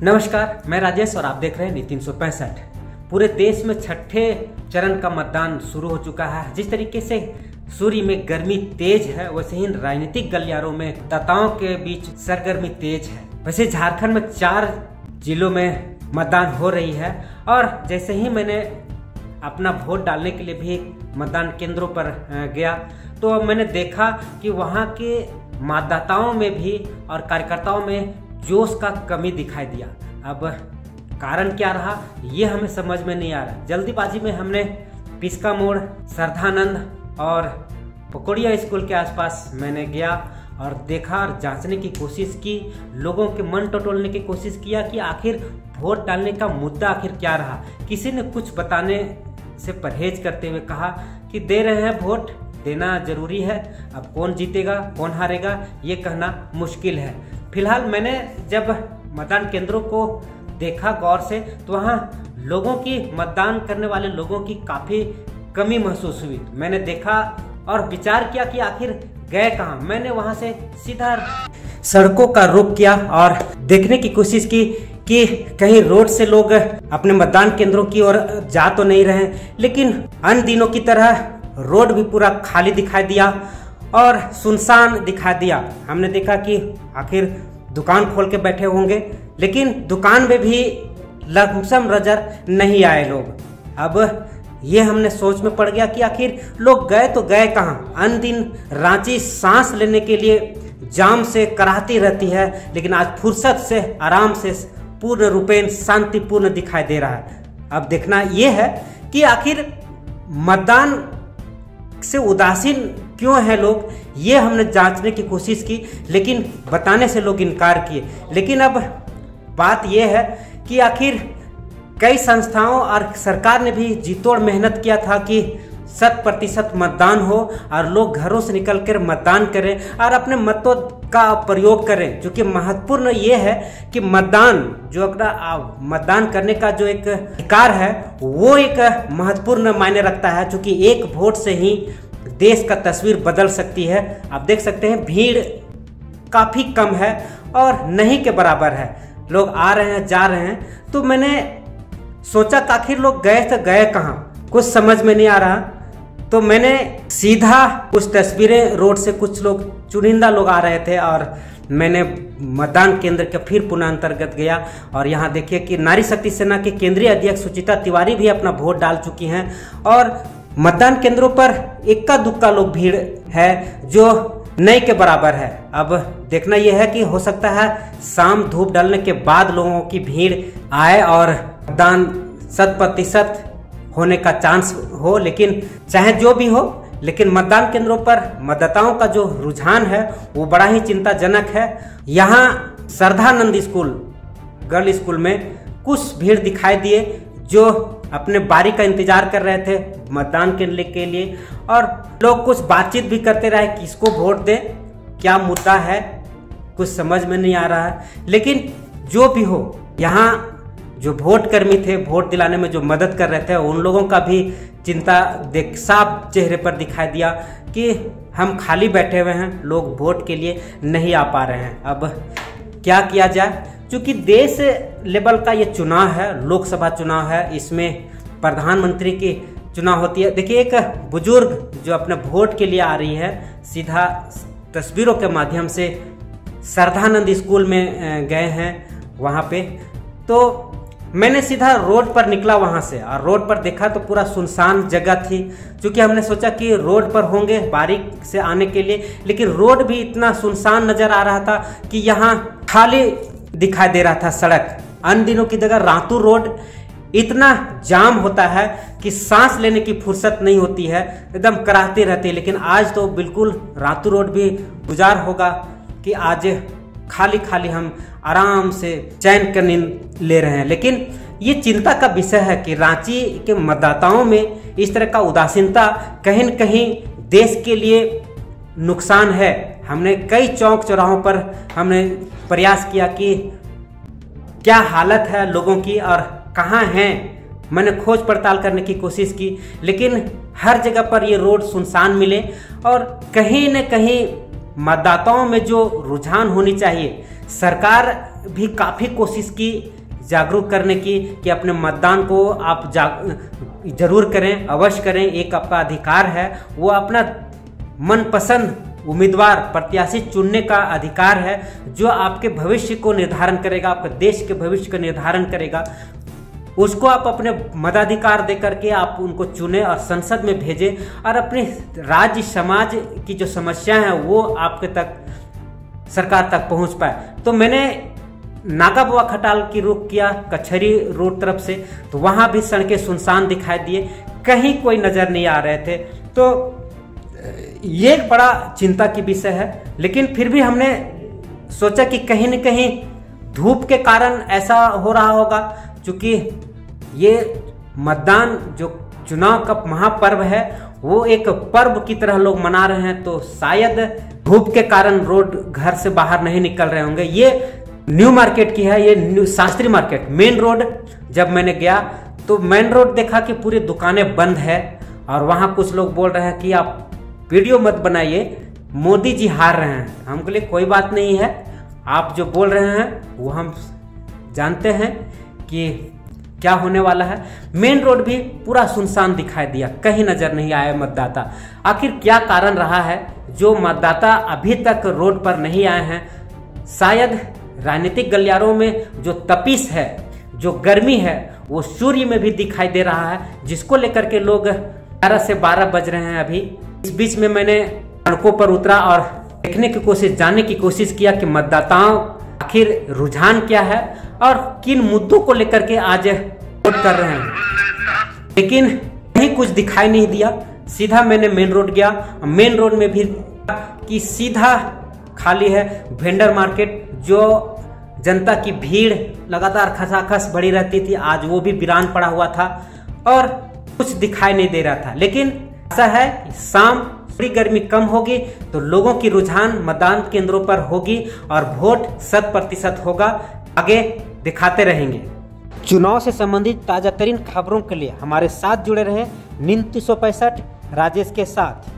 नमस्कार, मैं राजेश और आप देख रहे हैं नीति 365। पूरे देश में छठे चरण का मतदान शुरू हो चुका है। जिस तरीके से सूर्य में गर्मी तेज है, वैसे ही राजनीतिक गलियारों में मतदाताओं के बीच सरगर्मी तेज है। वैसे झारखंड में 4 जिलों में मतदान हो रही है और जैसे ही मैंने अपना वोट डालने के लिए भी मतदान केंद्रों पर गया तो मैंने देखा कि वहाँ के मतदाताओं में भी और कार्यकर्ताओं में जोश का कमी दिखाई दिया। अब कारण क्या रहा ये हमें समझ में नहीं आ रहा। जल्दीबाजी में हमने पिस्का मोड़, श्रद्धानंद और पकौड़िया स्कूल के आसपास मैंने गया और देखा और जांचने की कोशिश की, लोगों के मन टटोलने की कोशिश किया कि आखिर वोट डालने का मुद्दा आखिर क्या रहा। किसी ने कुछ बताने से परहेज करते हुए कहा कि दे रहे हैं वोट, देना जरूरी है, अब कौन जीतेगा कौन हारेगा ये कहना मुश्किल है। फिलहाल मैंने जब मतदान केंद्रों को देखा गौर से तो वहाँ लोगों की, मतदान करने वाले लोगों की काफ़ी कमी महसूस हुई। मैंने देखा और विचार किया कि आखिर गए कहाँ। मैंने वहाँ से सीधा सड़कों का रुख किया और देखने की कोशिश की कि कहीं रोड से लोग अपने मतदान केंद्रों की ओर जा तो नहीं रहे, लेकिन अन्य दिनों की तरह रोड भी पूरा खाली दिखाई दिया और सुनसान दिखा दिया। हमने देखा कि आखिर दुकान खोल के बैठे होंगे, लेकिन दुकान में भी लमसम नजर नहीं आए लोग। अब ये हमने सोच में पड़ गया कि आखिर लोग गए तो गए कहाँ। अन्य दिन रांची सांस लेने के लिए जाम से कराहती रहती है, लेकिन आज फुर्सत से आराम से पूर्ण रूपेण शांतिपूर्ण दिखाई दे रहा है। अब देखना ये है कि आखिर मतदान से उदासीन क्यों है लोग, ये हमने जांचने की कोशिश की, लेकिन बताने से लोग इनकार किए। लेकिन अब बात यह है कि आखिर कई संस्थाओं और सरकार ने भी जीतोड़ मेहनत किया था कि 100% मतदान हो और लोग घरों से निकलकर मतदान करें और अपने मतों का प्रयोग करें। जो कि महत्वपूर्ण ये है कि मतदान जो अपना मतदान करने का जो एक अधिकार है वो एक महत्वपूर्ण मायने रखता है, क्योंकि एक वोट से ही देश का तस्वीर बदल सकती है। आप देख सकते हैं भीड़ काफ़ी कम है और नहीं के बराबर है, लोग आ रहे हैं जा रहे हैं। तो मैंने सोचा कि आखिर लोग गए तो गए कहाँ, कुछ समझ में नहीं आ रहा। तो मैंने सीधा कुछ तस्वीरें, रोड से कुछ लोग, चुनिंदा लोग आ रहे थे और मैंने मतदान केंद्र के फिर पुनः अंतर्गत गया और यहाँ देखिए कि नारी शक्ति सेना के केंद्रीय अध्यक्ष सुचिता तिवारी भी अपना वोट डाल चुकी हैं और मतदान केंद्रों पर इक्का दुक्का लोग भीड़ है जो नहीं के बराबर है। अब देखना यह है कि हो सकता है शाम धूप डालने के बाद लोगों की भीड़ आए और मतदान 100% होने का चांस हो। लेकिन चाहे जो भी हो, लेकिन मतदान केंद्रों पर मतदाताओं का जो रुझान है वो बड़ा ही चिंताजनक है। यहाँ श्रद्धानंद स्कूल, गर्ल स्कूल में कुछ भीड़ दिखाई दिए जो अपने बारी का इंतजार कर रहे थे मतदान करने के लिए और लोग कुछ बातचीत भी करते रहे, किसको वोट दें, क्या मुद्दा है, कुछ समझ में नहीं आ रहा है। लेकिन जो भी हो, यहाँ जो वोट कर्मी थे, वोट दिलाने में जो मदद कर रहे थे, उन लोगों का भी चिंता साफ चेहरे पर दिखाई दिया कि हम खाली बैठे हुए हैं, लोग वोट के लिए नहीं आ पा रहे हैं। अब क्या किया जाए, क्योंकि देश लेवल का ये चुनाव है, लोकसभा चुनाव है, इसमें प्रधानमंत्री की चुनाव होती है। देखिए एक बुजुर्ग जो अपने वोट के लिए आ रही है, सीधा तस्वीरों के माध्यम से श्रद्धानंद स्कूल में गए हैं वहाँ पे। तो मैंने सीधा रोड पर निकला वहाँ से और रोड पर देखा तो पूरा सुनसान जगह थी, क्योंकि हमने सोचा कि रोड पर होंगे बारीक से आने के लिए, लेकिन रोड भी इतना सुनसान नजर आ रहा था कि यहाँ खाली दिखाई दे रहा था सड़क। अन्य दिनों की जगह रातू रोड इतना जाम होता है कि सांस लेने की फुर्सत नहीं होती है, एकदम कराहती रहती है। लेकिन आज तो बिल्कुल रातू रोड भी गुजार होगा कि आज खाली खाली हम आराम से चैन कर नींद ले रहे हैं। लेकिन ये चिंता का विषय है कि रांची के मतदाताओं में इस तरह का उदासीनता कहीं न कहीं देश के लिए नुकसान है। हमने कई चौक चौराहों पर हमने प्रयास किया कि क्या हालत है लोगों की और कहाँ हैं, मैंने खोज पड़ताल करने की कोशिश की, लेकिन हर जगह पर ये रोड सुनसान मिले और कहीं न कहीं मतदाताओं में जो रुझान होनी चाहिए, सरकार भी काफ़ी कोशिश की जागरूक करने की कि अपने मतदान को आप जरूर करें, अवश्य करें। एक आपका अधिकार है, वो अपना मनपसंद उम्मीदवार प्रत्याशी चुनने का अधिकार है, जो आपके भविष्य को निर्धारण करेगा, आपके देश के भविष्य का निर्धारण करेगा। उसको आप अपने मताधिकार दे करके आप उनको चुने और संसद में भेजें और अपने राज्य समाज की जो समस्याएं हैं वो आपके तक, सरकार तक पहुंच पाए। तो मैंने नागा बुआ खटाल की रुख किया कचहरी रोड तरफ से, तो वहां भी सड़कें सुनसान दिखाई दिए, कहीं कोई नजर नहीं आ रहे थे। तो ये एक बड़ा चिंता की विषय है, लेकिन फिर भी हमने सोचा कि कहीं न कहीं धूप के कारण ऐसा हो रहा होगा, क्योंकि ये मतदान जो चुनाव का महापर्व है वो एक पर्व की तरह लोग मना रहे हैं, तो शायद धूप के कारण रोड घर से बाहर नहीं निकल रहे होंगे। ये न्यू मार्केट की है, ये शास्त्री मार्केट मेन रोड। जब मैंने गया तो मेन रोड देखा कि पूरी दुकानें बंद है और वहां कुछ लोग बोल रहे हैं कि आप वीडियो मत बनाइए, मोदी जी हार रहे हैं। हम बोले कोई बात नहीं है, आप जो बोल रहे हैं वो हम जानते हैं कि क्या होने वाला है। मेन रोड भी पूरा सुनसान दिखाई दिया, कहीं नजर नहीं आया मतदाता। आखिर क्या कारण रहा है जो मतदाता अभी तक रोड पर नहीं आए हैं? शायद राजनीतिक गलियारों में जो तपिश है, जो गर्मी है, वो सूर्य में भी दिखाई दे रहा है, जिसको लेकर के लोग 11 से 12 बज रहे हैं अभी। इस बीच में मैंने सड़कों पर उतरा और देखने की कोशिश, जानने की कोशिश किया कि मतदाताओं आखिर रुझान क्या है और किन मुद्दों को लेकर के आज वोट कर रहे हैं। लेकिन कहीं कुछ दिखाई नहीं दिया। सीधा मैंने मेन रोड गया, मेन रोड में भी कि सीधा खाली है। वेंडर मार्केट, जो जनता की भीड़ लगातार खसाखस बढ़ी रहती थी, आज वो भी वीरान पड़ा हुआ था और कुछ दिखाई नहीं दे रहा था। लेकिन ऐसा है शाम थोड़ी गर्मी कम होगी तो लोगों की रुझान मतदान केंद्रों पर होगी और वोट 100% होगा। आगे दिखाते रहेंगे। चुनाव से संबंधित ताजा तरीन खबरों के लिए हमारे साथ जुड़े रहे। नीम 365 राजेश के साथ।